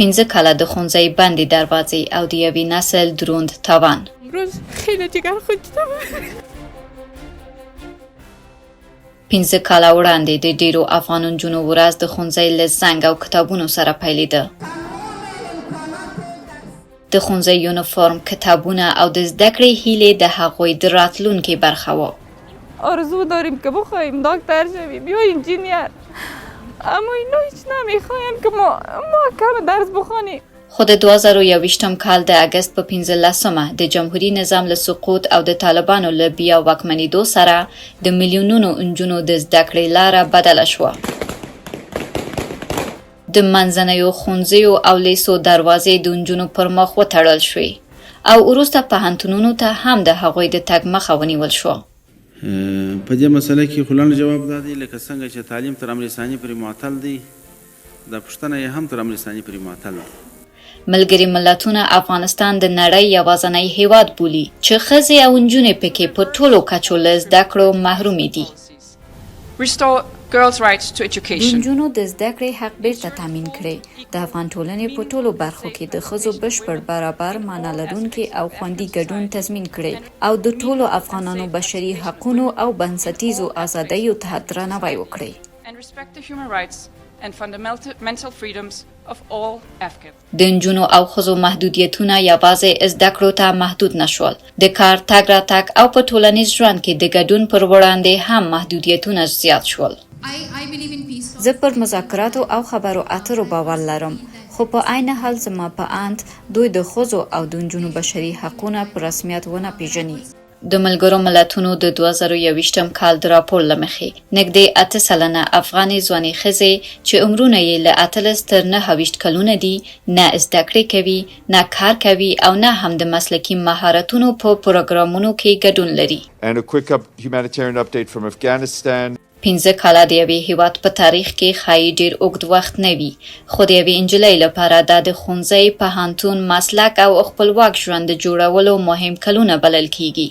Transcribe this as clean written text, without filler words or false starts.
پنځه کاله د ښوونځي بندې دروازې او د یوې نسل دروند تاوان. امروز خیلی جگر خودم. 15 کاله وړاندې د ډیرو افغان نجونو ورځ د ښوونځي له زنګ او کتابونو سره پیلېده. د ښوونځي یونیفورم، کتابونه او د زده کړې هیلې د هغوی د راتلونکي برخه وه. آرزو داریم که بخواهیم دکتر شویم یا انجینیر، اما اینا هیچ نمیخواین که ما کم درس بخوانیم. خو د 2021 کال د اگست په 15مه د جمهوریت نظام له سقوط او د طالبانو له بیا واکمنېدو سره د میلیونونو نجونو د زده کړې لاره بدله شوه. د منځنیو ښوونځیو او لیسو دروازې د نجونو پر مخ وتړل شوې او وروسته پوهنتونونو ته هم د هغوی د تګ مخه ونیول شوه. په دې مسله کې خلانو جواب دادی لکه څنګه چې تعلیم تر امر ثاني پورې معطل دی، د پښتنه یې هم تر امر ثاني پورې معطل دی. ملګري ملتونه افغانستان د نړۍ یوازینی هیواد بولي چې ښځې او نجونې پکې په ټولو کچو له زده کړو محرومې دي. د نجونو د زده کړې حق بیرته تامین کړي. د افغان ټولنې په ټولو برخو کې د ښځو بشپړ برابر، معنا لرونکي او خوندي ګډون تضمین کړي او د ټولو افغانانو بشري حقونو او بنسټیزو ازادیو ته درناوی وکړي. د نجونو او ښځو محدودیتونه یوازې زده کړو ته محدود نشول. د کار تګ راتګ او په ټولنیز ژوند کې د ګډون پر وړاندې هم محدودیتونه زیات شول. زه پر مذاکراتو او خبرو اترو باور لرم، خو په عین حال زما په اند دوی د ښځو او د نجونو بشري حقونه په رسمیت ونه پیژني. د ملګرو ملتونو د 2021 کال د راپور له مخې نږدې 8 سلنه افغاني ځوانې ښځې چې عمرونه یې له 18 تر 29 کلونه دي نه زده کړې کوي، نه کار کوي او نه هم د مسلکي مهارتونو په پروګرامونو کې ګډون لري. 15 کاله د یوې هیواد په تاریخ کې ښایي ډېر اوږد وخت نه وي، خو د یوې نجلۍ لپاره دا د ښوونځي، پوهنتون، مسلک او خپلواک ژوند د جوړولو مهم کلونه بلل کیږي.